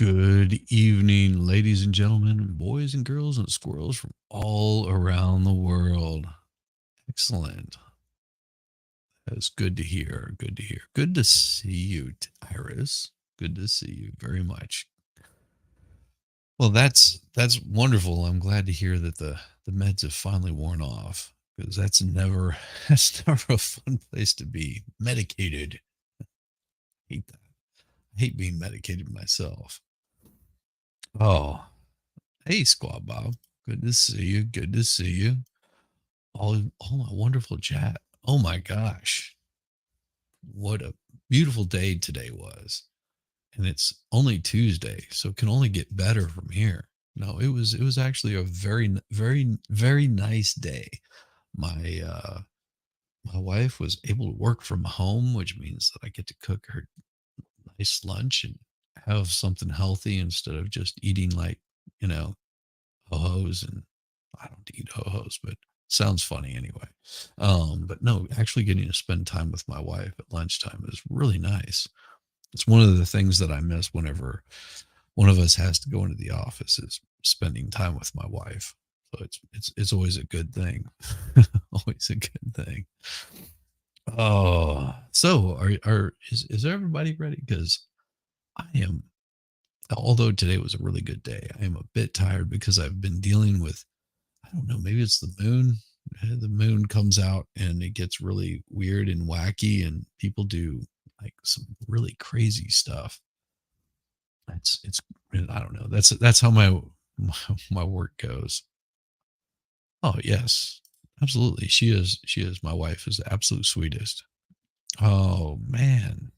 Good evening, ladies and gentlemen, boys and girls, and squirrels from all around the world. Excellent. That's good to hear. Good to hear. Good to see you, Iris. Good to see you very much. Well, that's wonderful. I'm glad to hear that the meds have finally worn off because that's never that's never a fun place to be. Medicated. Hate that. I hate being medicated myself. Oh, hey, Squad Bob. Good to see you. Good to see you. All my wonderful chat. Oh my gosh. What a beautiful day today was. And it's only Tuesday, so it can only get better from here. No, it was actually a very nice day. My my wife was able to work from home, which means that I get to cook her nice lunch and have something healthy instead of just eating like, you know, ho-hos. And I don't eat ho-hos, but sounds funny anyway. But no, actually getting to spend time with my wife at lunchtime is really nice. It's one of the things that I miss whenever one of us has to go into the office is spending time with my wife. So it's always a good thing. Always a good thing. Oh, so is everybody ready? Because I am, although today was a really good day, I am a bit tired because I've been dealing with, I don't know, maybe it's the moon. The moon comes out and it gets really weird and wacky, and people do like some really crazy stuff. It's I don't know. That's how my work goes. Oh yes, absolutely. She is my wife is the absolute sweetest. Oh man,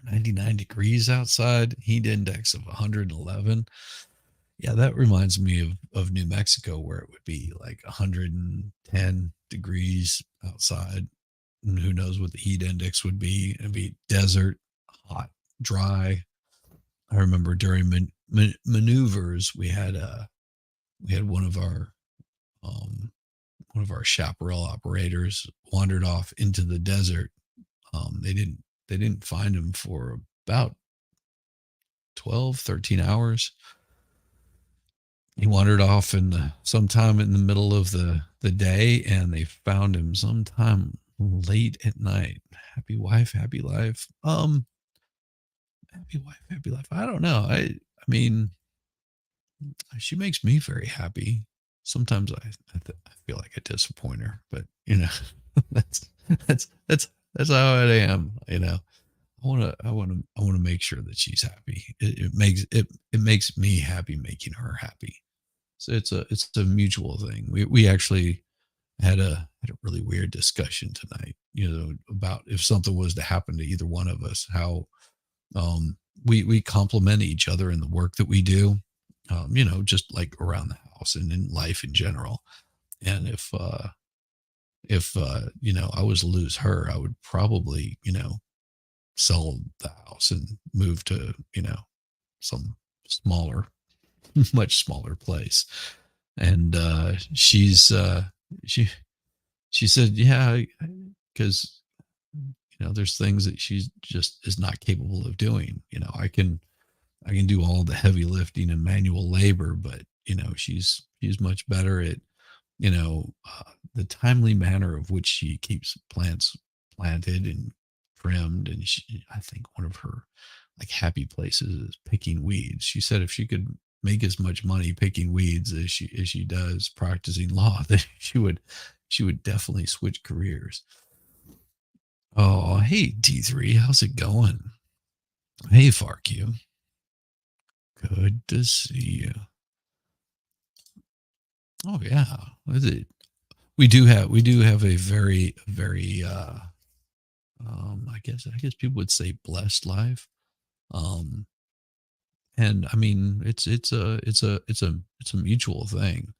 99 degrees outside, heat index of 111. Yeah, that reminds me of New Mexico, where it would be like 110 degrees outside. And who knows what the heat index would be? It'd be desert, hot, dry. I remember during maneuvers, we had um, one of our chaparral operators wandered off into the desert. They didn't find him for about 12, 13 hours. He wandered off in sometime in the middle of the day, and they found him sometime late at night. Happy wife, happy life. Happy wife, happy life. I don't know. I mean, she makes me very happy. Sometimes I feel like I disappoint her, but that's that's how I am. I want to make sure that she's happy. It makes me happy making her happy. So it's a mutual thing. We actually had a really weird discussion tonight, about if something was to happen to either one of us, how we complement each other in the work that we do, just like around the house and in life in general. And if I was to lose her, I would probably, sell the house and move to, some smaller, much smaller place. And she she said, yeah, because there's things that she just is not capable of doing. I can do all the heavy lifting and manual labor, but she's much better at the timely manner of which she keeps plants planted and trimmed. And I think one of her like happy places is picking weeds. She said if she could make as much money picking weeds as she does practicing law, then she would definitely switch careers. Oh, hey D3, how's it going? Hey FarQ, good to see you. Oh yeah, is it? We do have a very I guess people would say blessed life. Um, and I mean it's a mutual thing.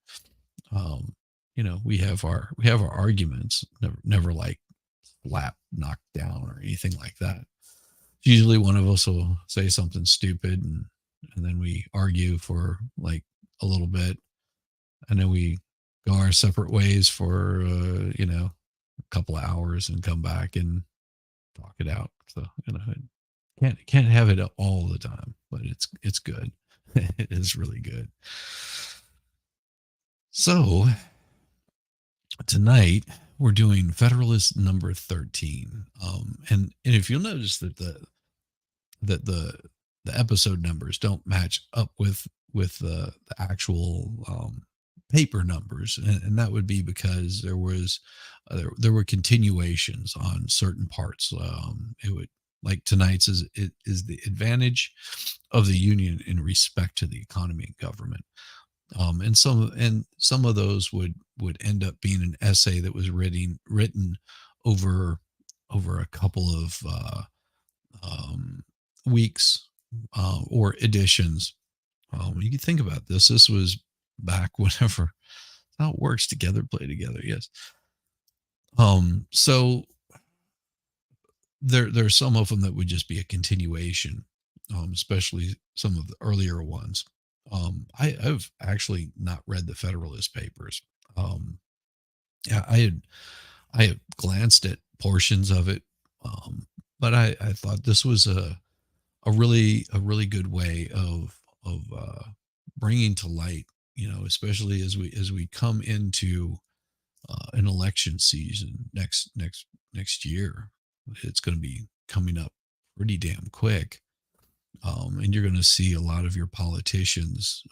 We have our arguments, never like slap knocked down or anything like that. Usually one of us will say something stupid, and then we argue for like a little bit, and then we go our separate ways for a couple of hours and come back and talk it out. So Can't have it all the time, but it's good. It is really good. So tonight we're doing Federalist number 13. And if you'll notice that the episode numbers don't match up with the actual paper numbers, and that would be because there were continuations on certain parts. It would, like tonight's is the advantage of the union in respect to the economy and government. And some of those would end up being an essay that was written over a couple of weeks or editions. You can think about this. This was back whenever how it works together, play together. Yes. So there's some of them that would just be a continuation, especially some of the earlier ones. I've actually not read the Federalist Papers. Yeah, I had glanced at portions of it, but I thought this was a really good way of bringing to light, especially as we come into an election season next year. It's going to be coming up pretty damn quick, and you're going to see a lot of your politicians.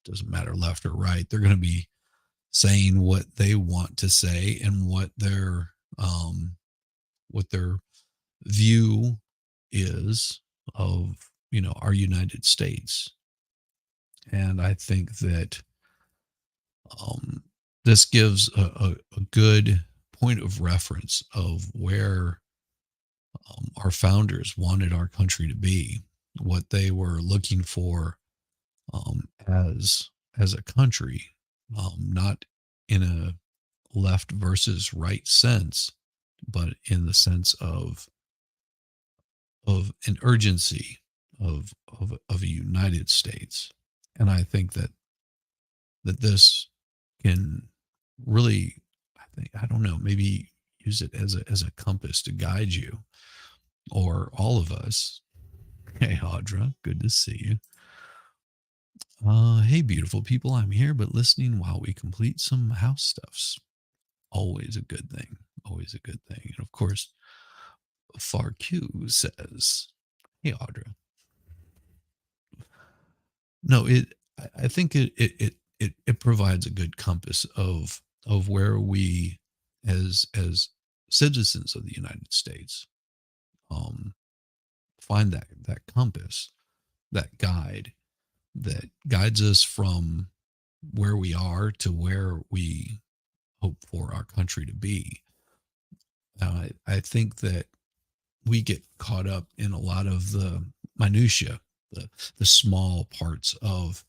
Doesn't matter left or right. They're going to be saying what they want to say and what their view is of our United States. And I think that this gives a good point of reference of where our founders wanted our country to be, what they were looking for as a country, not in a left versus right sense, but in the sense of an urgency of a United States. And I think that this can really, I don't know, maybe use it as a compass to guide you or all of us. Hey, Audra, good to see you. Hey, beautiful people, I'm here, but listening while we complete some house stuffs. Always a good thing. Always a good thing. And of course, FarQ says, hey, Audra. No, I think it provides a good compass of where we as citizens of the United States um, find that compass, that guide that guides us from where we are to where we hope for our country to be. I think that we get caught up in a lot of the minutia, the small parts of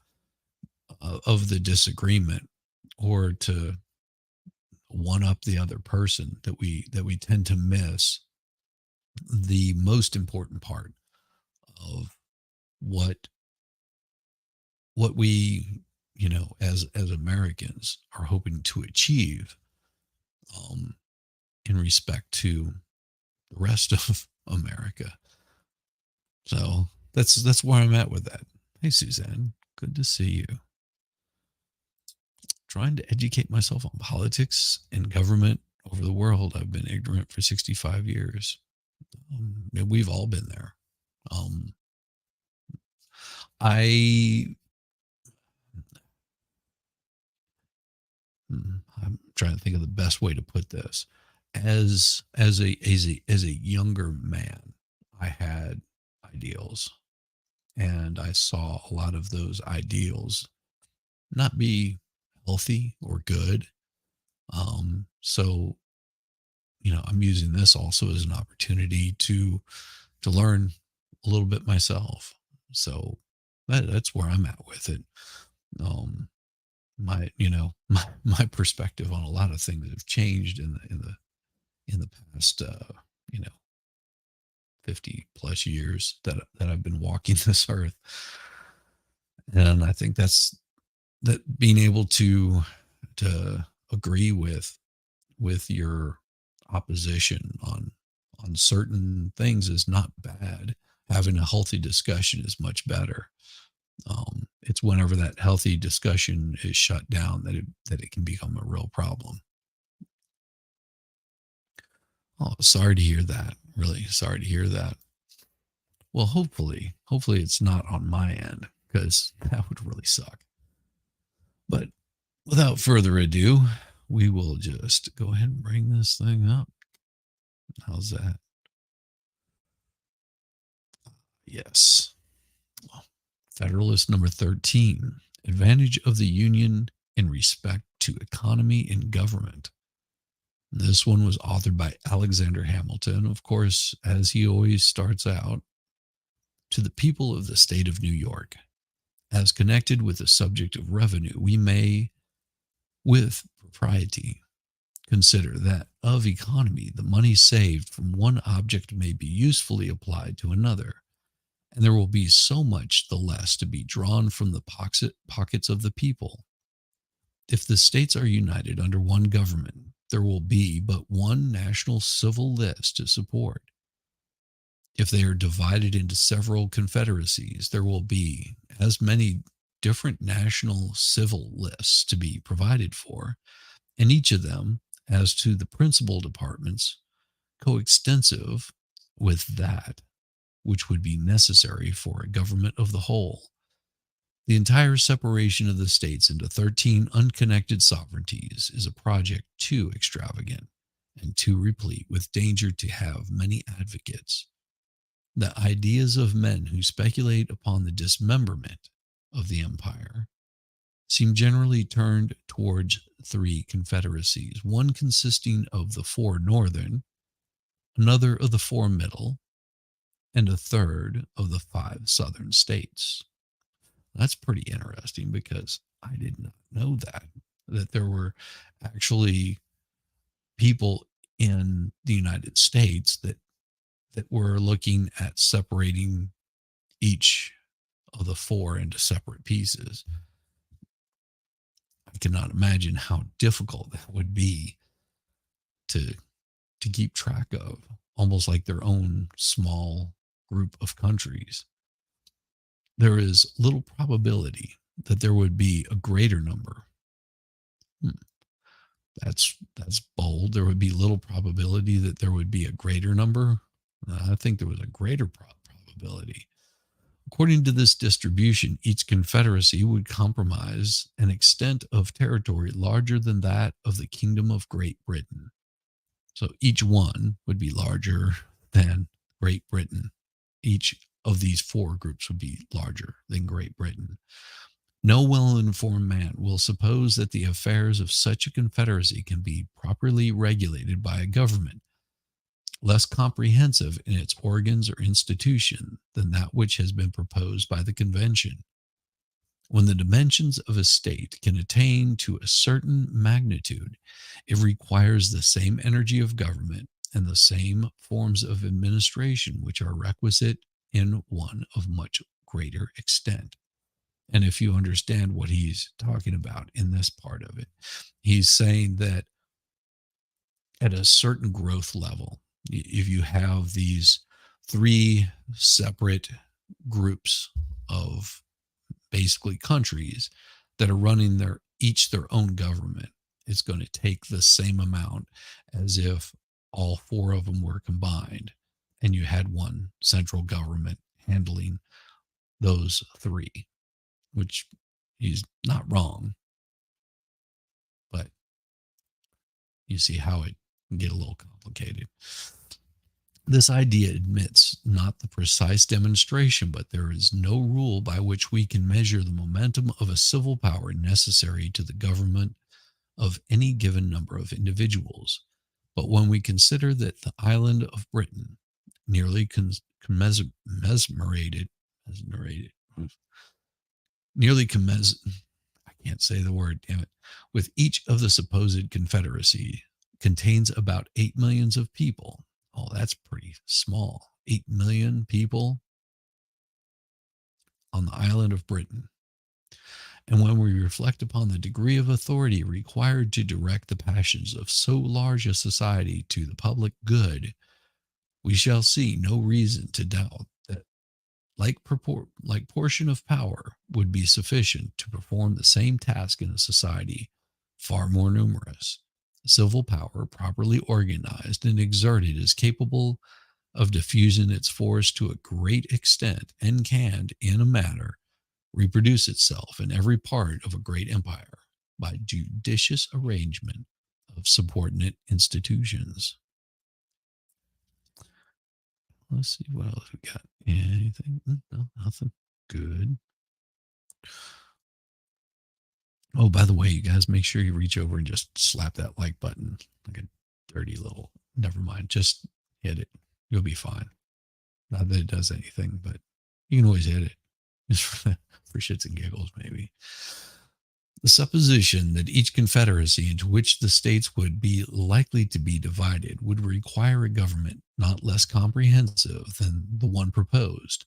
the disagreement, or to one up the other person, that we tend to miss the most important part of what we as Americans are hoping to achieve um, in respect to the rest of America. So that's where I'm at with that. Hey, Suzanne, good to see you. Trying to educate myself on politics and government over the world. I've been ignorant for 65 years. We've all been there. I I'm trying to think of the best way to put this. As a younger man, I had ideals, and I saw a lot of those ideals not be healthy or good. So I'm using this also as an opportunity to learn a little bit myself. So that's where I'm at with it. My my perspective on a lot of things have changed in the past 50 plus years that I've been walking this earth. And I think that being able to agree with your opposition on on certain things is not bad. Having a healthy discussion is much better. It's whenever that healthy discussion is shut down that it can become a real problem. Oh, sorry to hear that. Really sorry to hear that. Well, hopefully it's not on my end, because that would really suck. But without further ado, we will just go ahead and bring this thing up. How's that? Yes. Federalist number 13, advantage of the Union in respect to economy and government. This one was authored by Alexander Hamilton, of course, as he always starts out. To the people of the state of New York, as connected with the subject of revenue, we may, with propriety, consider that of economy, the money saved from one object may be usefully applied to another, and there will be so much the less to be drawn from the pockets of the people. If the states are united under one government, there will be but one national civil list to support. If they are divided into several confederacies, there will be as many different national civil lists to be provided for, and each of them, as to the principal departments, coextensive with that which would be necessary for a government of the whole. The entire separation of the states into 13 unconnected sovereignties is a project too extravagant and too replete with danger to have many advocates. The ideas of men who speculate upon the dismemberment of the empire seem generally turned towards 3 confederacies, one consisting of the 4 northern, another of the 4 middle, and a third of the 5 southern states. That's pretty interesting, because I did not know that there were actually people in the United States that were looking at separating each of the 4 into separate pieces. I cannot imagine how difficult that would be to keep track of, almost like their own small group of countries. There is little probability that there would be a greater number. That's bold. There would be little probability that there would be a greater number. I think there was a greater probability. According to this distribution, each confederacy would comprise an extent of territory larger than that of the Kingdom of Great Britain. So each one would be larger than Great Britain. Each of these 4 groups would be larger than Great Britain. No well-informed man will suppose that the affairs of such a confederacy can be properly regulated by a government less comprehensive in its organs or institution than that which has been proposed by the convention. When the dimensions of a state can attain to a certain magnitude, it requires the same energy of government and the same forms of administration which are requisite in one of much greater extent. And if you understand what he's talking about in this part of it, he's saying that at a certain growth level, if you have these 3 separate groups of basically countries that are running each their own government, it's going to take the same amount as if all 4 of them were combined and you had one central government handling those 3, which he's not wrong. But you see how it can get a little complicated. This idea admits not the precise demonstration, but there is no rule by which we can measure the momentum of a civil power necessary to the government of any given number of individuals. But when we consider that the island of Britain nearly I can't say the word, damn it, with each of the supposed confederacy contains about 8 millions of people. Oh, that's pretty small. 8 million people on the island of Britain. And when we reflect upon the degree of authority required to direct the passions of so large a society to the public good, We shall see no reason to doubt that like portion of power would be sufficient to perform the same task in a society far more numerous. Civil power, properly organized and exerted, is capable of diffusing its force to a great extent and can, in a manner, reproduce itself in every part of a great empire by judicious arrangement of subordinate institutions. Let's see what else we got. Anything? No, nothing. Good. Oh, by the way, you guys, make sure you reach over and just slap that like button like a dirty little. Never mind. Just hit it. You'll be fine. Not that it does anything, but you can always hit it. Just for shits and giggles, maybe. The supposition that each confederacy into which the states would be likely to be divided would require a government not less comprehensive than the one proposed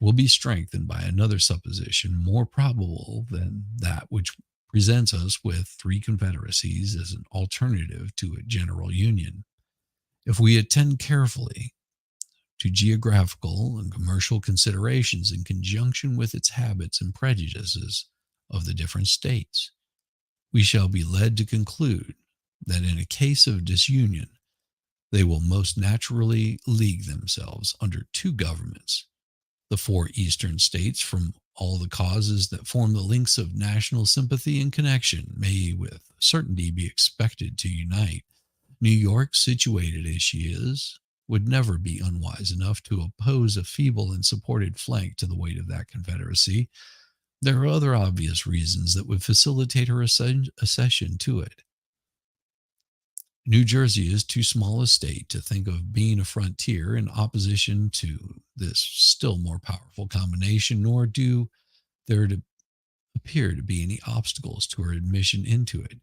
will be strengthened by another supposition more probable than that which presents us with three confederacies as an alternative to a general union. If we attend carefully to geographical and commercial considerations in conjunction with its habits and prejudices of the different states, we shall be led to conclude that in a case of disunion, they will most naturally league themselves under two governments. The four Eastern states, from all the causes that form the links of national sympathy and connection, may with certainty be expected to unite. New York, situated as she is, would never be unwise enough to oppose a feeble and supported flank to the weight of that confederacy. There are other obvious reasons that would facilitate her accession to it. New Jersey is too small a state to think of being a frontier in opposition to this still more powerful combination, nor do there appear to be any obstacles to her admission into it.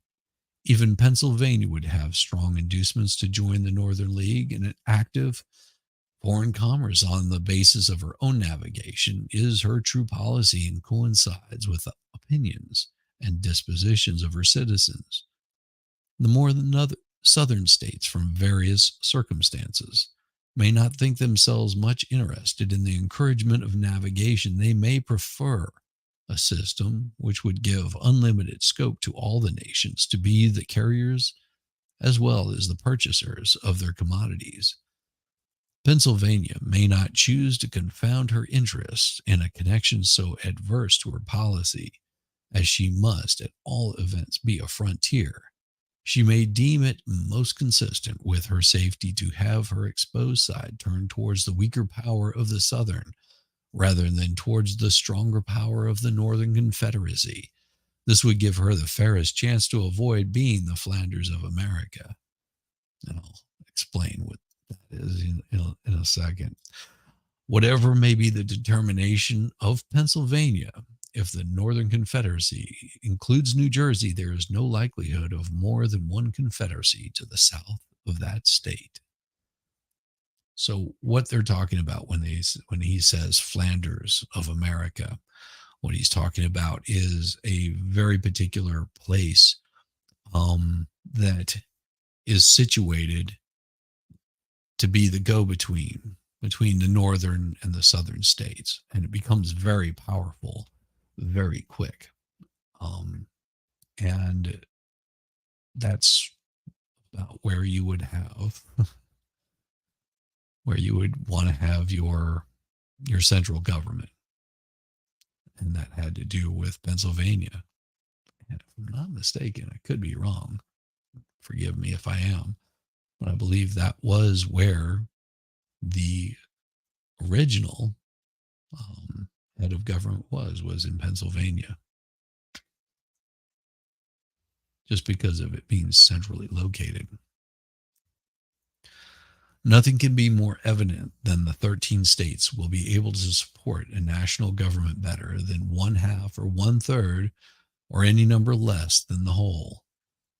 Even Pennsylvania would have strong inducements to join the Northern League, and an active foreign commerce on the basis of her own navigation is her true policy and coincides with the opinions and dispositions of her citizens. The more than other southern states, from various circumstances, may not think themselves much interested in the encouragement of navigation. They may prefer a system which would give unlimited scope to all the nations to be the carriers as well as the purchasers of their commodities. Pennsylvania may not choose to confound her interests in a connection so adverse to her policy, as she must at all events be a frontier. She may deem it most consistent with her safety to have her exposed side turned towards the weaker power of the Southern, rather than towards the stronger power of the Northern Confederacy. This would give her the fairest chance to avoid being the Flanders of America. And I'll explain what that is in a second. Whatever may be the determination of Pennsylvania, if the Northern Confederacy includes New Jersey, there is no likelihood of more than one confederacy to the south of that state. So what they're talking about when he says Flanders of America, what he's talking about is a very particular place that is situated to be the go-between between the northern and the southern states, and it becomes very powerful very quick. And that's about where you would have where you would want to have your central government, and that had to do with Pennsylvania. And if I'm not mistaken, I could be wrong, forgive me if I am, but I believe that was where the original head of government was in Pennsylvania, just because of it being centrally located. Nothing can be more evident than the 13 states will be able to support a national government better than one half or one third or any number less than the whole.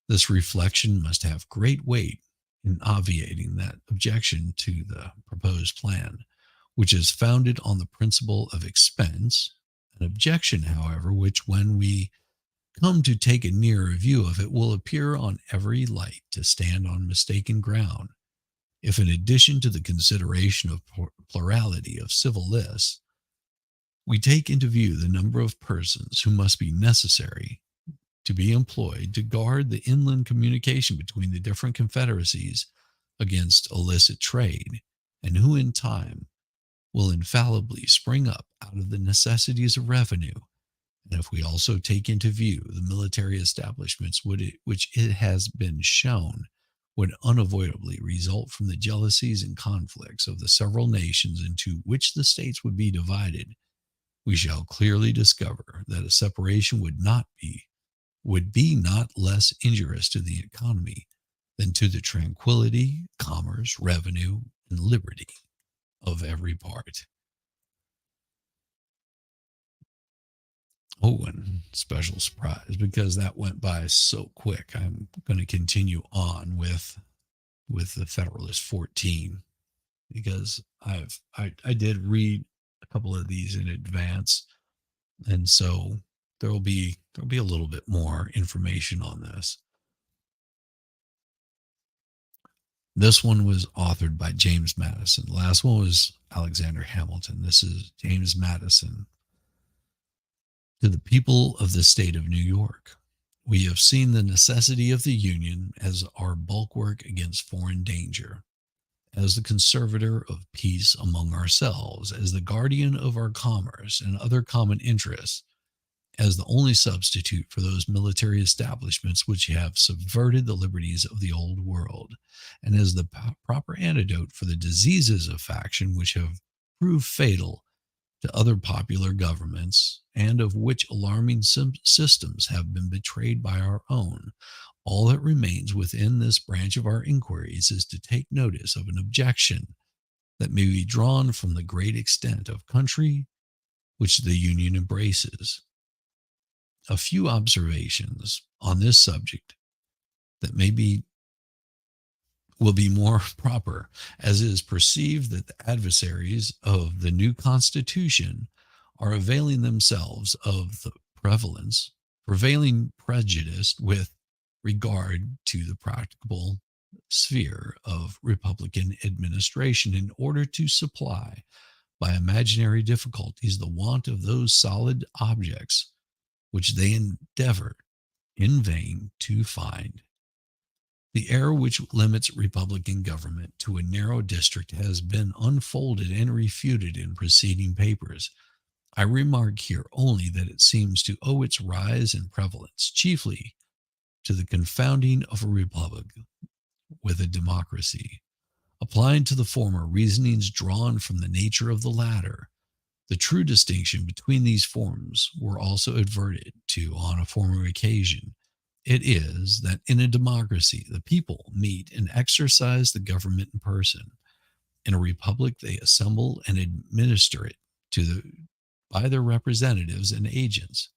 This reflection must have great weight in obviating that objection to the proposed plan, which is founded on the principle of expense, an objection, however, which when we come to take a nearer view of it will appear on every light to stand on mistaken ground. If, in addition to the consideration of plurality of civil lists, we take into view the number of persons who must be necessary to be employed to guard the inland communication between the different confederacies against illicit trade, and who in time will infallibly spring up out of the necessities of revenue, and if we also take into view the military establishments which it has been shown would unavoidably result from the jealousies and conflicts of the several nations into which the states would be divided, we shall clearly discover that a separation would be not less injurious to the economy than to the tranquility, commerce, revenue, and liberty of every part. Oh, and special surprise, because that went by so quick. I'm going to continue on with the Federalist 14, because I did read a couple of these in advance, and so there'll be a little bit more information on this. This one was authored by James Madison. The last one was Alexander Hamilton. This is James Madison. To the people of the state of New York, we have seen the necessity of the Union as our bulwark against foreign danger, as the conservator of peace among ourselves, as the guardian of our commerce and other common interests, as the only substitute for those military establishments which have subverted the liberties of the old world, and as the proper antidote for the diseases of faction which have proved fatal to other popular governments, and of which alarming systems have been betrayed by our own. All that remains within this branch of our inquiries is to take notice of an objection that may be drawn from the great extent of country which the Union embraces. A few observations on this subject that will be more proper, as it is perceived that the adversaries of the new Constitution are availing themselves of the prevailing prejudice with regard to the practicable sphere of Republican administration in order to supply by imaginary difficulties the want of those solid objects which they endeavor in vain to find. The error which limits Republican government to a narrow district has been unfolded and refuted in preceding papers. I remark here only that it seems to owe its rise and prevalence chiefly to the confounding of a republic with a democracy. Applying to the former reasonings drawn from the nature of the latter, the true distinction between these forms were also adverted to on a former occasion. It is that in a democracy, the people meet and exercise the government in person. In a republic, they assemble and administer it by their representatives and agents.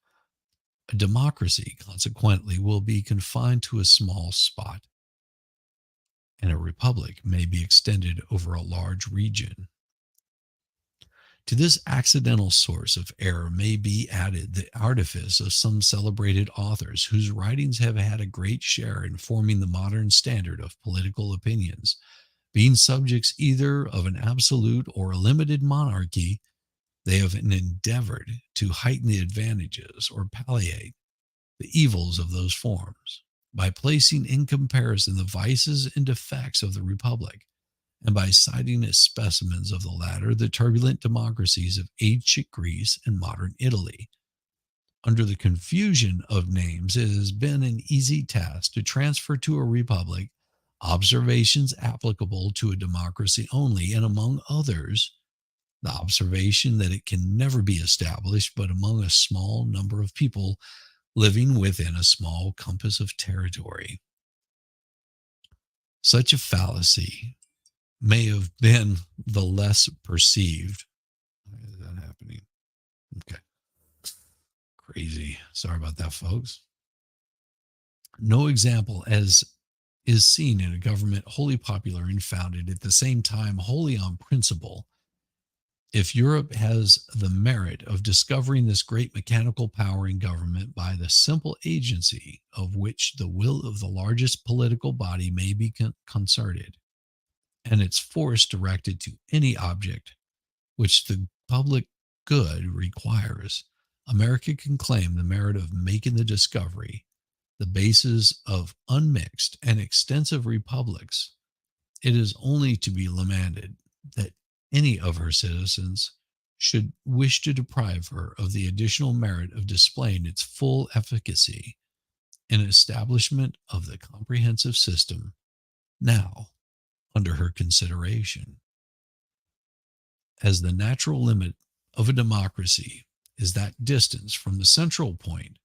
A democracy, consequently, will be confined to a small spot, and a republic may be extended over a large region. To this accidental source of error may be added the artifice of some celebrated authors whose writings have had a great share in forming the modern standard of political opinions. Being subjects either of an absolute or a limited monarchy, they have endeavored to heighten the advantages or palliate the evils of those forms by placing in comparison the vices and defects of the republic, and by citing as specimens of the latter the turbulent democracies of ancient Greece and modern Italy. Under the confusion of names, it has been an easy task to transfer to a republic observations applicable to a democracy only, and among others, the observation that it can never be established but among a small number of people living within a small compass of territory. Such a fallacy may have been the less perceived. Why is that happening? Okay. Crazy. Sorry about that, folks. No example as is seen in a government wholly popular and founded at the same time wholly on principle. If Europe has the merit of discovering this great mechanical power in government by the simple agency of which the will of the largest political body may be concerted, and its force directed to any object which the public good requires, America can claim the merit of making the discovery, the basis of unmixed and extensive republics. It is only to be lamented that any of her citizens should wish to deprive her of the additional merit of displaying its full efficacy in establishment of the comprehensive system now under her consideration. As the natural limit of a democracy is that distance from the central point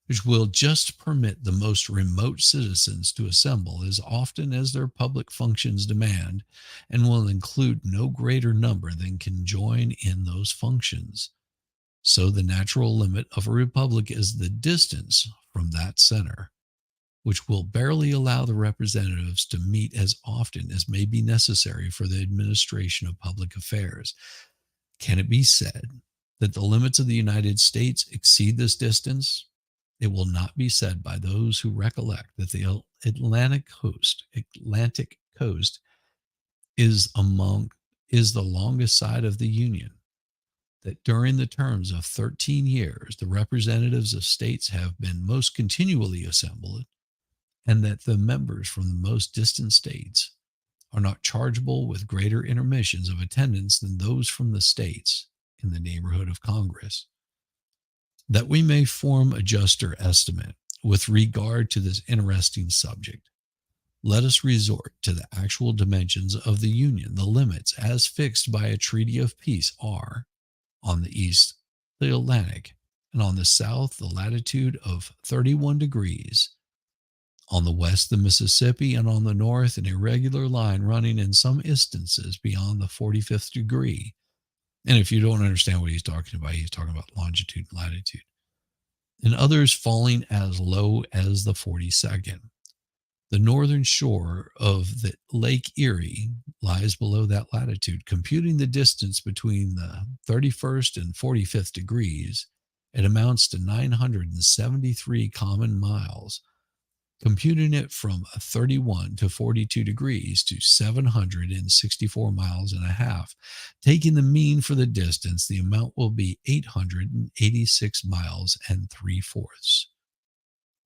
which will just permit the most remote citizens to assemble as often as their public functions demand, and will include no greater number than can join in those functions. So the natural limit of a republic is the distance from that center, which will barely allow the representatives to meet as often as may be necessary for the administration of public affairs. Can it be said that the limits of the United States exceed this distance? It will not be said by those who recollect that the Atlantic coast is the longest side of the Union, that during the terms of 13 years the representatives of states have been most continually assembled, and that the members from the most distant states are not chargeable with greater intermissions of attendance than those from the states in the neighborhood of Congress. That we may form a juster estimate with regard to this interesting subject, let us resort to the actual dimensions of the Union. The limits, as fixed by a treaty of peace, are on the east the Atlantic, and on the south the latitude of 31 degrees, on the west the Mississippi, and on the north an irregular line running in some instances beyond the 45th degree. And if you don't understand what he's talking about longitude and latitude. And others falling as low as the 42nd. The northern shore of the Lake Erie lies below that latitude. Computing the distance between the 31st and 45th degrees, it amounts to 973 common miles. Computing it from 31 to 42 degrees to 764 miles and a half. Taking the mean for the distance, the amount will be 886 miles and 3/4.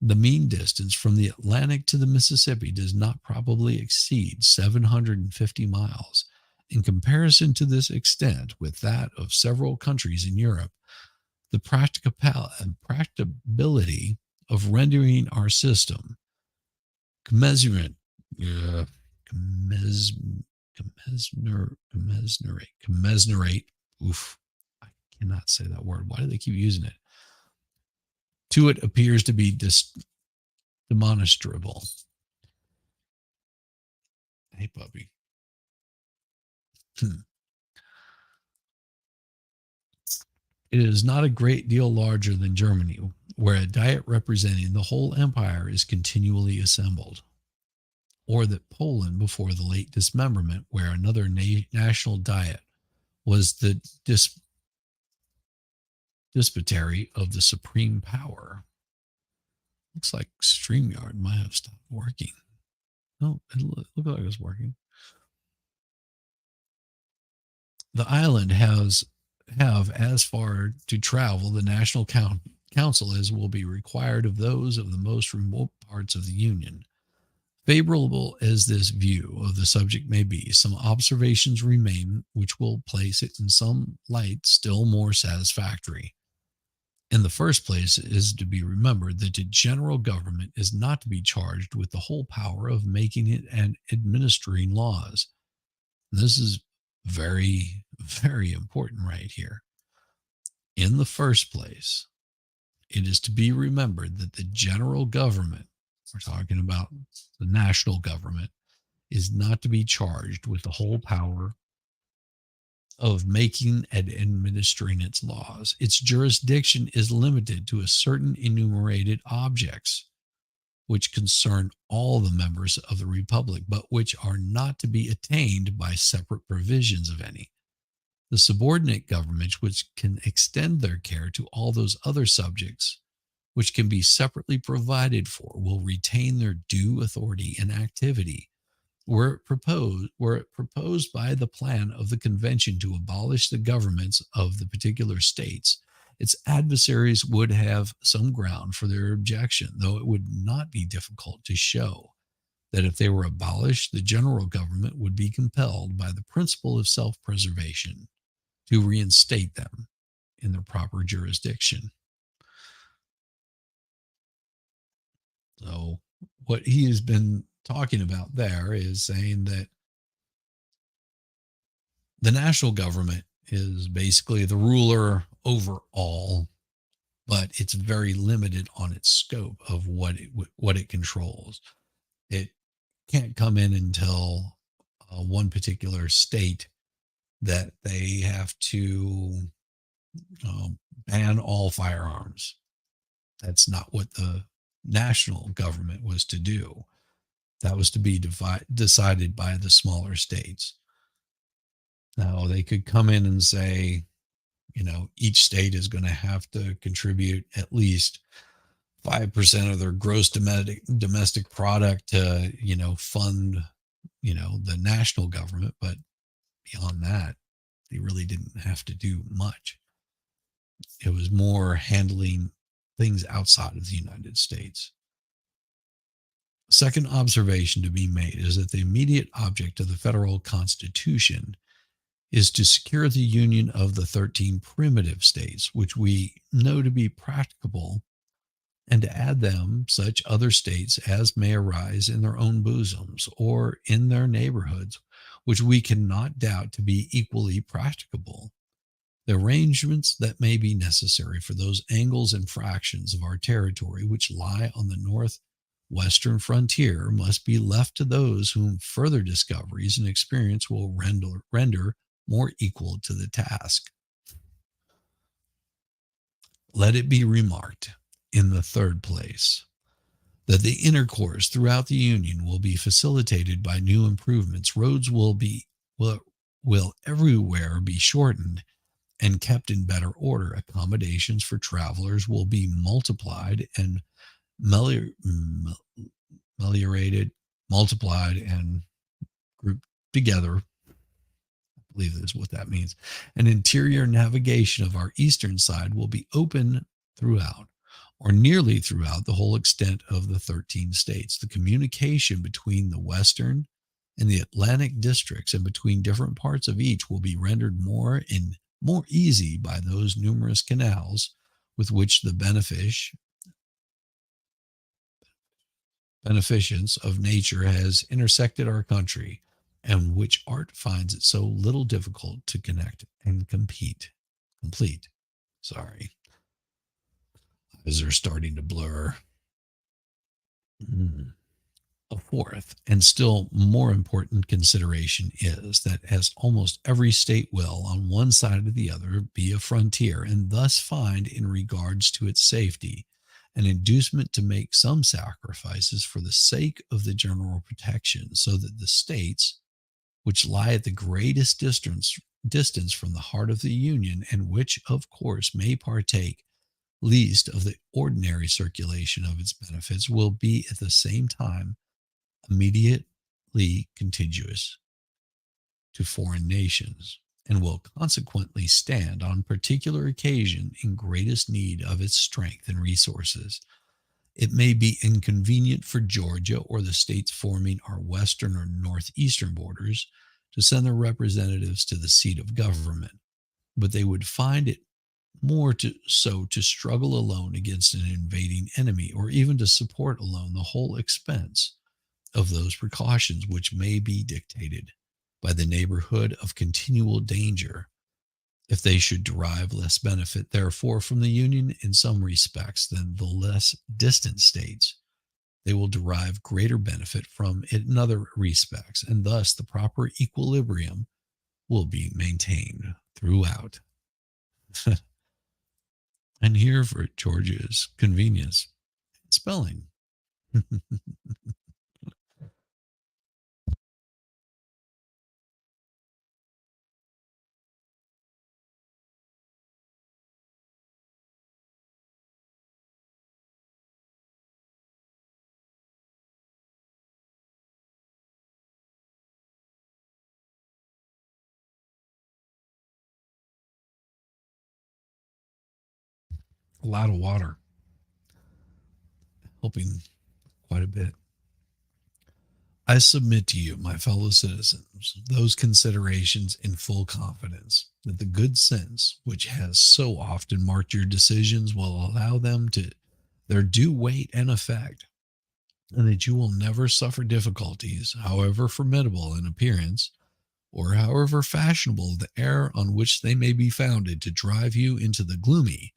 The mean distance from the Atlantic to the Mississippi does not probably exceed 750 miles. In comparison to this extent with that of several countries in Europe, the practicability of rendering our system commensurate, oof, I cannot say that word. Why do they keep using it? To it appears to be demonstrable. Hey, puppy. It is not a great deal larger than Germany, where a diet representing the whole empire is continually assembled, or that Poland, before the late dismemberment, where another national diet was the disputary of the supreme power. Looks like StreamYard might have stopped working. No, it looked like it was working. The island have as far to travel the national council as will be required of those of the most remote parts of the Union. Favorable as this view of the subject may be, some observations remain which will place it in some light still more satisfactory. In the first place, it is to be remembered that the general government is not to be charged with the whole power of making it and administering laws. This is very, very important right here. In the first place, it is to be remembered that the general government, we're talking about the national government, is not to be charged with the whole power of making and administering its laws. Its jurisdiction is limited to a certain enumerated objects which concern all the members of the republic, but which are not to be attained by separate provisions of any. The subordinate governments which can extend their care to all those other subjects which can be separately provided for will retain their due authority and activity, were it proposed by the plan of the convention to abolish the governments of the particular states, its adversaries would have some ground for their objection, though it would not be difficult to show that if they were abolished, the general government would be compelled by the principle of self-preservation to reinstate them in their proper jurisdiction. So, what he has been talking about there is saying that the national government is basically the ruler over all, but it's very limited on its scope of what it controls. It can't come in and tell one particular state that they have to ban all firearms. That's not what the national government was to do. That was to be decided by the smaller states. Now, they could come in and say, each state is going to have to contribute at least 5% of their gross domestic product to, fund, the national government. But beyond that, they really didn't have to do much. It was more handling things outside of the United States. Second observation to be made is that the immediate object of the federal constitution is to secure the union of the 13 primitive states, which we know to be practicable, and to add them such other states as may arise in their own bosoms or in their neighborhoods, which we cannot doubt to be equally practicable. The arrangements that may be necessary for those angles and fractions of our territory which lie on the northwestern frontier must be left to those whom further discoveries and experience will render more equal to the task. Let it be remarked, in the third place, that the intercourse throughout the Union will be facilitated by new improvements. Roads will everywhere be shortened and kept in better order. Accommodations for travelers will be multiplied and multiplied and grouped together. I believe that's what that means. An interior navigation of our eastern side will be open throughout, or nearly throughout, the whole extent of the 13 states. The communication between the western and the Atlantic districts and between different parts of each will be rendered more easy by those numerous canals with which the beneficence of nature has intersected our country, and which art finds it so little difficult to connect and complete. Sorry. Eyes are starting to blur. A fourth and still more important consideration is that as almost every state will, on one side or the other, be a frontier, and thus find in regards to its safety an inducement to make some sacrifices for the sake of the general protection, so that the states which lie at the greatest distance from the heart of the Union, and which, of course, may partake least of the ordinary circulation of its benefits, will be at the same time immediately contiguous to foreign nations, and will consequently stand on particular occasion in greatest need of its strength and resources. It may be inconvenient for Georgia or the states forming our western or northeastern borders to send their representatives to the seat of government, but they would find it more to struggle alone against an invading enemy, or even to support alone the whole expense of those precautions which may be dictated by the neighborhood of continual danger. If they should derive less benefit, therefore, from the Union in some respects than the less distant states, they will derive greater benefit from it in other respects, and thus the proper equilibrium will be maintained throughout. And here, for George's convenience, spelling. A lot of water, helping quite a bit. I submit to you, my fellow citizens, those considerations in full confidence that the good sense which has so often marked your decisions will allow them to their due weight and effect, and that you will never suffer difficulties, however formidable in appearance, or however fashionable the error on which they may be founded, to drive you into the gloomy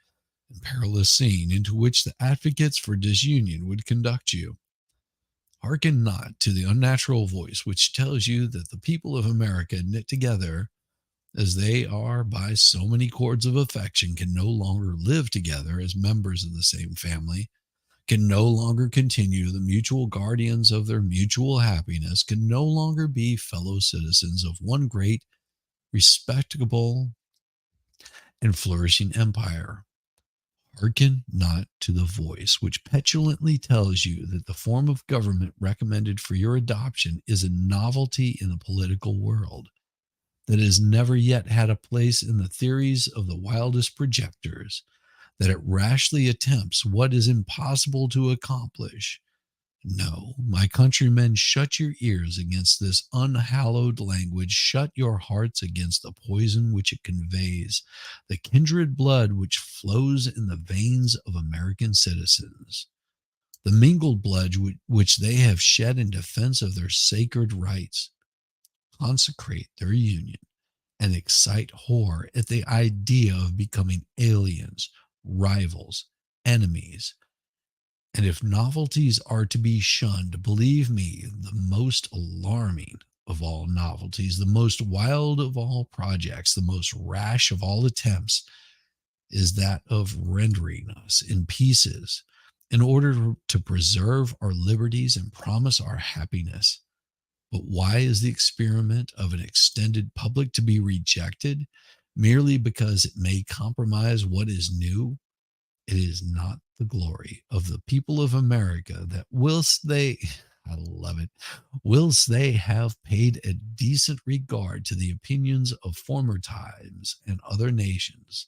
and perilous scene into which the advocates for disunion would conduct you. Hearken not to the unnatural voice which tells you that the people of America, knit together as they are by so many cords of affection, can no longer live together as members of the same family, can no longer continue the mutual guardians of their mutual happiness, can no longer be fellow citizens of one great, respectable, and flourishing empire. Hearken not to the voice which petulantly tells you that the form of government recommended for your adoption is a novelty in the political world, that has never yet had a place in the theories of the wildest projectors, that it rashly attempts what is impossible to accomplish. No, my countrymen, shut your ears against this unhallowed language. Shut your hearts against the poison which it conveys, the kindred blood which flows in the veins of American citizens, the mingled blood which they have shed in defense of their sacred rights. Consecrate their union and excite horror at the idea of becoming aliens, rivals, enemies. And if novelties are to be shunned, believe me, the most alarming of all novelties, the most wild of all projects, the most rash of all attempts, is that of rendering us in pieces in order to preserve our liberties and promise our happiness. But why is the experiment of an extended public to be rejected? Merely because it may compromise what is new? It is not the glory of the people of America that whilst they, I love it, whilst they have paid a decent regard to the opinions of former times and other nations,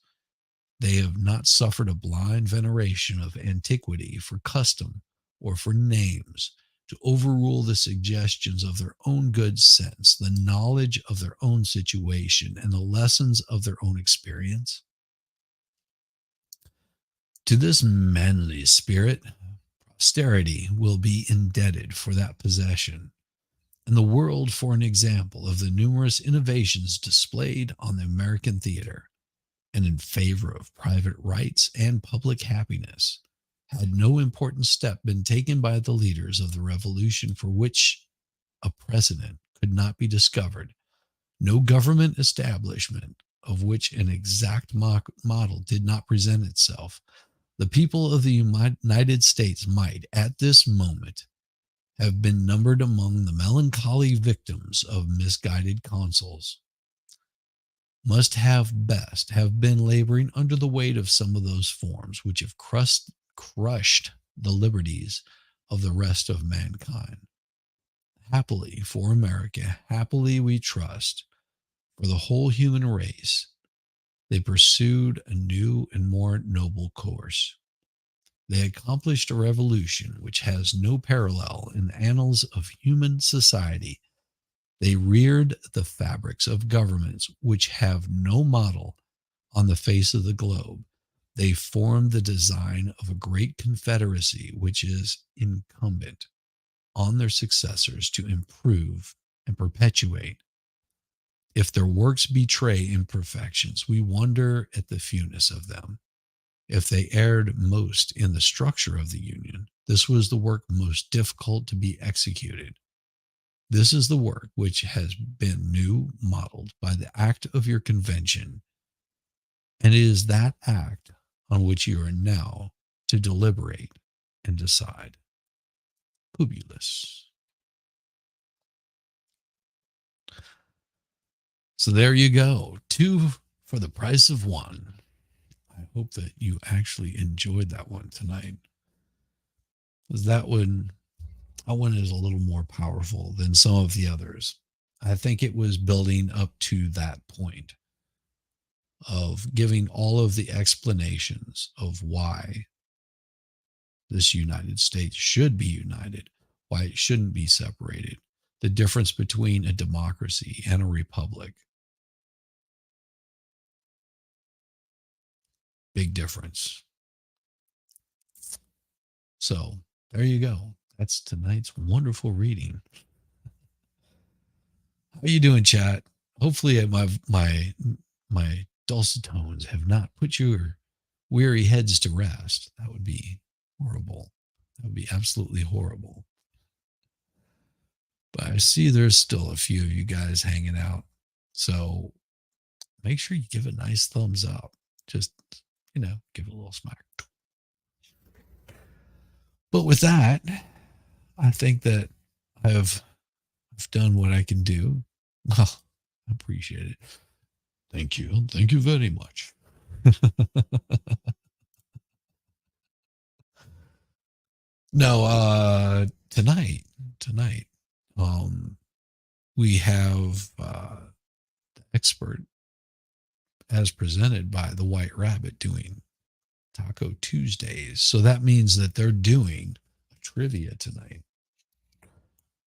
they have not suffered a blind veneration of antiquity for custom or for names to overrule the suggestions of their own good sense, the knowledge of their own situation, and the lessons of their own experience. To this manly spirit, posterity will be indebted for that possession, and the world for an example of the numerous innovations displayed on the American theater, and in favor of private rights and public happiness. Had no important step been taken by the leaders of the revolution for which a precedent could not be discovered, no government establishment of which an exact model did not present itself, the people of the United States might, at this moment, have been numbered among the melancholy victims of misguided consuls, must have best have been laboring under the weight of some of those forms which have crushed the liberties of the rest of mankind. Happily for America, happily we trust, for the whole human race, they pursued a new and more noble course. They accomplished a revolution which has no parallel in the annals of human society. They reared the fabrics of governments which have no model on the face of the globe. They formed the design of a great confederacy which is incumbent on their successors to improve and perpetuate. If their works betray imperfections, we wonder at the fewness of them. If they erred most in the structure of the Union, this was the work most difficult to be executed. This is the work which has been new modeled by the act of your convention, and it is that act on which you are now to deliberate and decide. Publius. So there you go. 2 for the price of 1. I hope that you actually enjoyed that one tonight. Because that one is a little more powerful than some of the others. I think it was building up to that point. of giving all of the explanations of why this United States should be united, why it shouldn't be separated, the difference between a democracy and a republic. Big difference. So there you go. That's tonight's wonderful reading. How are you doing, chat? Hopefully my dulcet tones have not put your weary heads to rest. That would be horrible. That would be absolutely horrible. But I see there's still a few of you guys hanging out. So make sure you give a nice thumbs up. Just, give it a little smack. But with that, I think that I've done what I can do. Well, I appreciate it. Thank you. Thank you very much. No, tonight, we have the expert as presented by the White Rabbit doing Taco Tuesdays. So that means that they're doing a trivia tonight.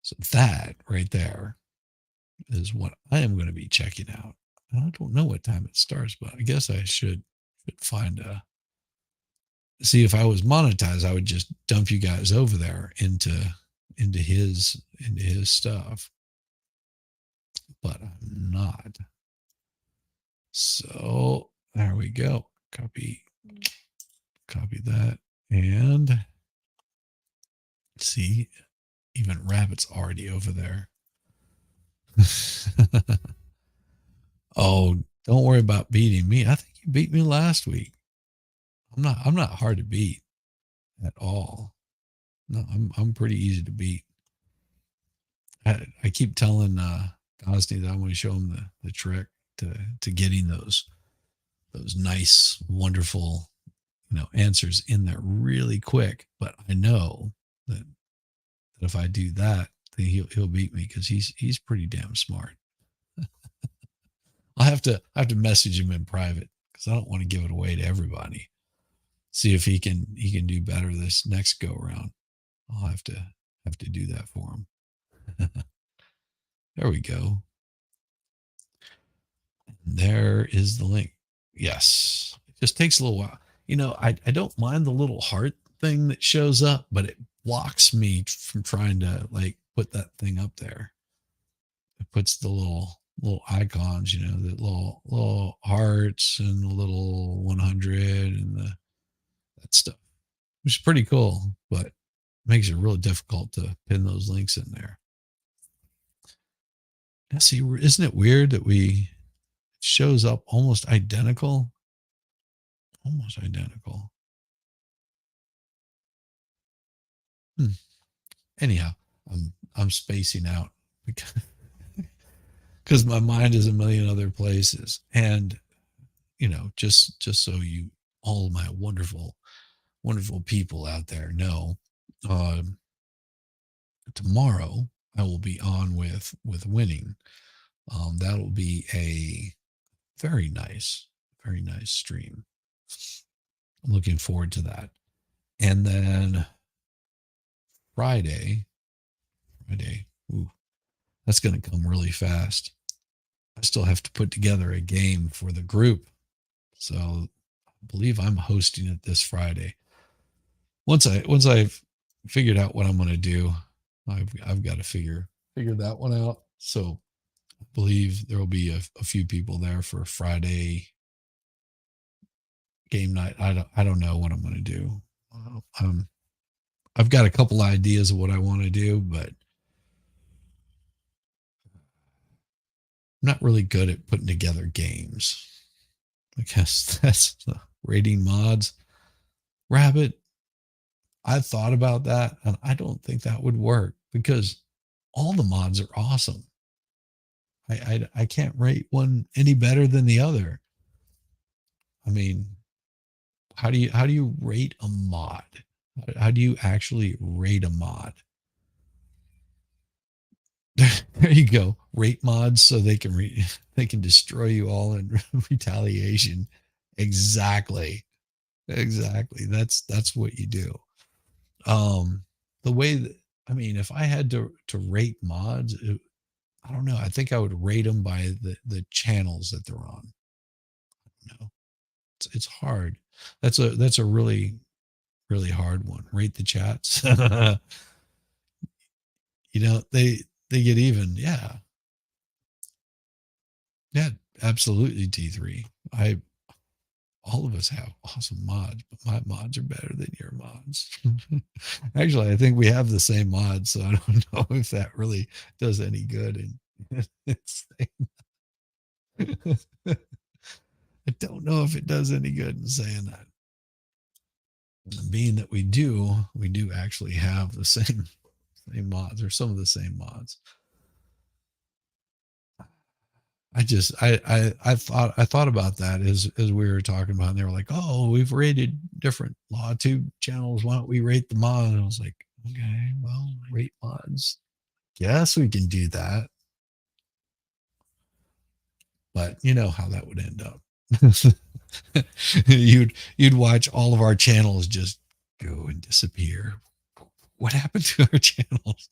So that right there is what I am going to be checking out. I don't know what time it starts, but I guess I should find see if I was monetized, I would just dump you guys over there into his stuff. But I'm not. So there we go. Copy that. And see, even Rabbit's already over there. Oh, don't worry about beating me. I think you beat me last week. I'm not hard to beat at all. No, I'm pretty easy to beat. I keep telling Gosney that I want to show him the trick to getting those nice, wonderful, answers in there really quick. But I know that if I do that, then he'll beat me because he's pretty damn smart. I have to message him in private because I don't want to give it away to everybody. See if he can do better this next go around. I'll have to do that for him. There we go. There is the link. Yes. It just takes a little while. I don't mind the little heart thing that shows up, but it blocks me from trying to put that thing up there. It puts the little icons, the little hearts and the little 100 and that stuff, which is pretty cool, but makes it really difficult to pin those links in there. Now, see, isn't it weird that it shows up almost identical? Almost identical. Anyhow, I'm spacing out because my mind is a million other places, and just so you all my wonderful people out there know, tomorrow I will be on with winning. That'll be a very nice stream. I'm looking forward to that. And then Friday, ooh, that's going to come really fast. I still have to put together a game for the group. So I believe I'm hosting it this Friday. Once I've figured out what I'm going to do, I've got to figure that one out. So I believe there will be a few people there for Friday game night. I don't know what I'm going to do. I've got a couple ideas of what I want to do, but I'm not really good at putting together games. I guess that's rating mods. Rabbit, I thought about that, and I don't think that would work because all the mods are awesome. I can't rate one any better than the other. I mean, how do you rate a mod? How do you actually rate a mod? There you go. Rate mods so they can they can destroy you all in retaliation. Exactly. Exactly. That's what you do. Um the way that, I mean, if I had to rate mods, I don't know. I think I would rate them by the channels that they're on. You know, it's hard. That's a really hard one. Rate the chats. They get even. Yeah. Yeah, absolutely. T3. I All of us have awesome mods, but my mods are better than your mods. Actually, I think we have the same mods, so I don't know if that really does any good. And I don't know if it does any good in saying that. Being that we do actually have the same mods, or some of the same mods. I thought about that as we were talking about, and they were like, "Oh, we've rated different LawTube channels. Why don't we rate the mod?" And I was like, "Okay, well, rate mods. Yes, we can do that." But you know how that would end up. You'd watch all of our channels just go and disappear. What happened to our channels?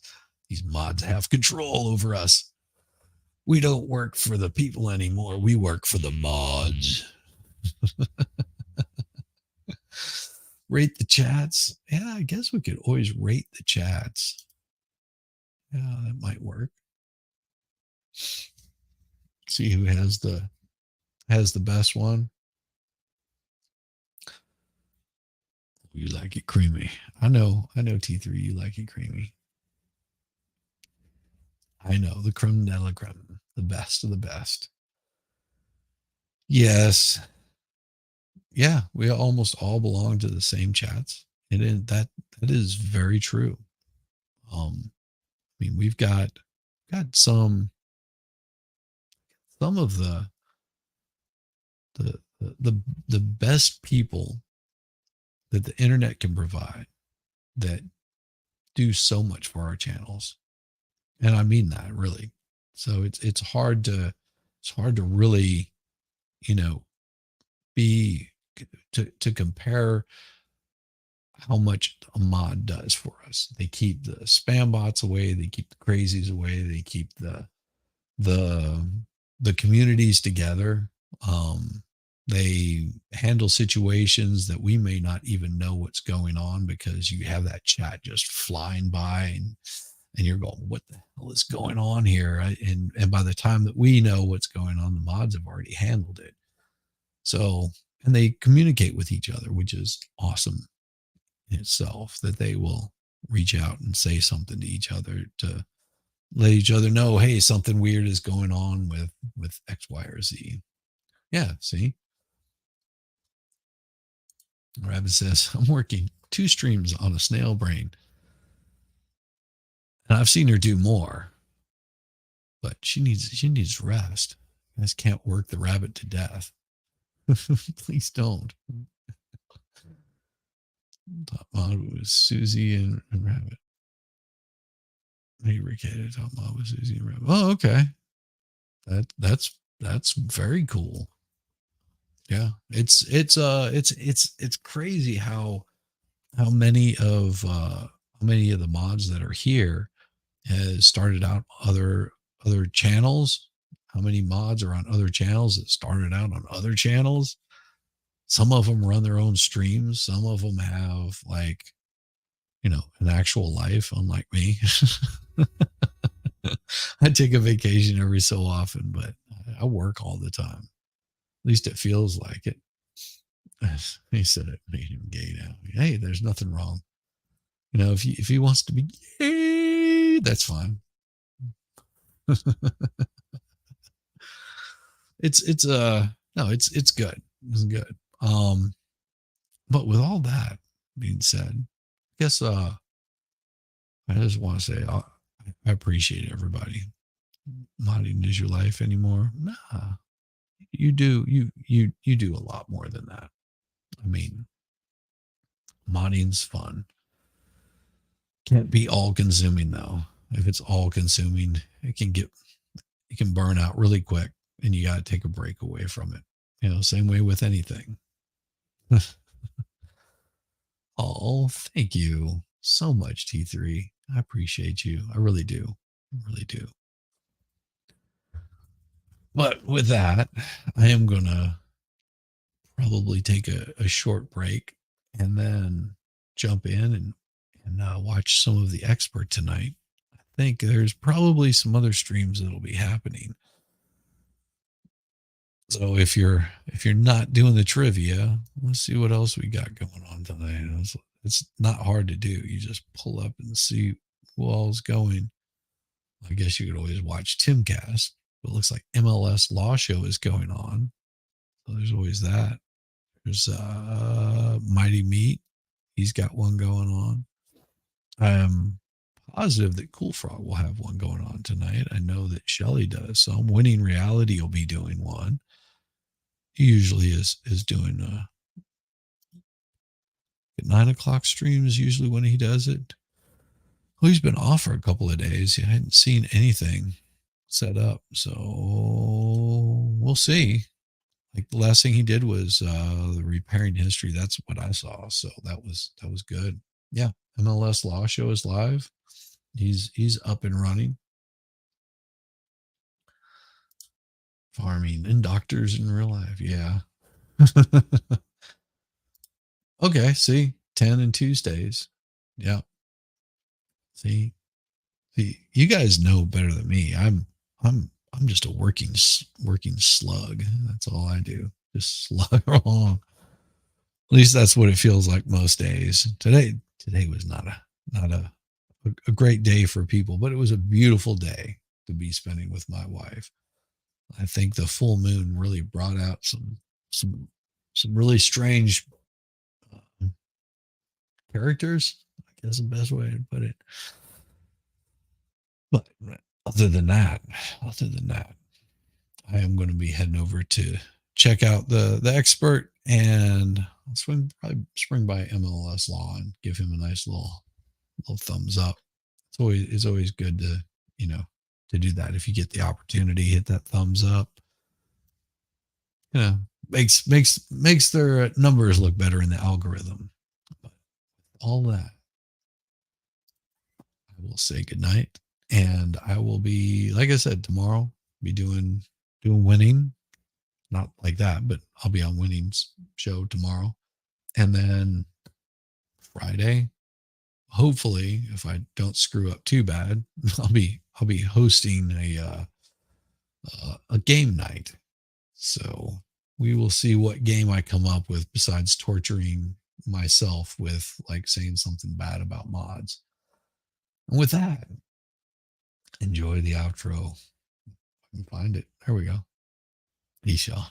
These mods have control over us. We don't work for the people anymore. We work for the mods. Rate the chats. Yeah, I guess we could always rate the chats. Yeah, that might work. See who has the best one. You like it creamy. I know T3, you like it creamy. I know, the creme de la creme, the best of the best. Yes. Yeah, we almost all belong to the same chats. That is very true. I mean, we've got some of the best people that the internet can provide, that do so much for our channels. And I mean that, really. So it's hard to really, you know, be to compare how much a mod does for us. They keep the spam bots away, they keep the crazies away, they keep the the communities together. They handle situations that we may not even know what's going on, because you have that chat just flying by, and you're going, what the hell is going on here? And by the time that we know what's going on, the mods have already handled it. So, and they communicate with each other, which is awesome in itself, that they will reach out and say something to each other to let each other know, hey, something weird is going on with X, Y, or Z. Yeah, see? Rabbit says, I'm working 2 streams on a snail brain. And I've seen her do more, but she needs rest. You guys can't work the rabbit to death. Please don't. Top mod was Susie and Rabbit. Recated top mod was Susie and Rabbit. Oh, okay. That's very cool. Yeah, it's crazy how many of the mods that are here has started out other channels. How many mods are on other channels that started out on other channels? Some of them run their own streams. Some of them have, like, an actual life, unlike me. I take a vacation every so often, but I work all the time. At least it feels like it. He said it made him gay now. Hey, there's nothing wrong. If he wants to be gay, that's fine. it's no, it's good. It's good. But with all that being said, I guess I just want to say I appreciate everybody. Modding is your life anymore? Nah, you do you do a lot more than that. I mean, modding's fun. Can't be all consuming though. if it's all consuming, it can burn out really quick, and you got to take a break away from it. Same way with anything. Oh, thank you so much, T3. I appreciate you. I really do. I really do. But with that, I am going to probably take a short break and then jump in and watch some of the expert tonight. I think there's probably some other streams that'll be happening. So if you're not doing the trivia, let's see what else we got going on tonight. It's not hard to do. You just pull up and see who all's going. I guess you could always watch Timcast. But it looks like MLS Law Show is going on. So there's always that. There's Mighty Meat. He's got one going on. I'm positive that Cool Frog will have one going on tonight. I know that Shelly does. So Winning Reality will be doing one. He usually is doing at 9:00 streams usually when he does it. Well, he's been off for a couple of days. I hadn't seen anything set up, so we'll see. Like the last thing he did was the repairing history. That's what I saw. So that was good. Yeah, MLS Law Show is live. He's up and running. Farming and doctors in real life. Yeah. Okay. See, 10 and Tuesdays. Yeah. See, you guys know better than me. I'm just a working slug. That's all I do. Just slug along. At least that's what it feels like most days. Today was not a great day for people, but it was a beautiful day to be spending with my wife. I think the full moon really brought out some really strange characters. I guess the best way to put it. But other than that, I am going to be heading over to check out the expert, and I'll spring by MLS Law and give him a nice little thumbs up. It's always good to to do that. If you get the opportunity, hit that thumbs up. Makes their numbers look better in the algorithm. But all that, I will say goodnight, and I will be, like I said, tomorrow be doing Winning. Not like that, but I'll be on Winning's show tomorrow. And then Friday, hopefully, if I don't screw up too bad, I'll be hosting a game night. So we will see what game I come up with besides torturing myself with like saying something bad about mods. And with that, enjoy the outro. I can find it. There we go. Peace, y'all.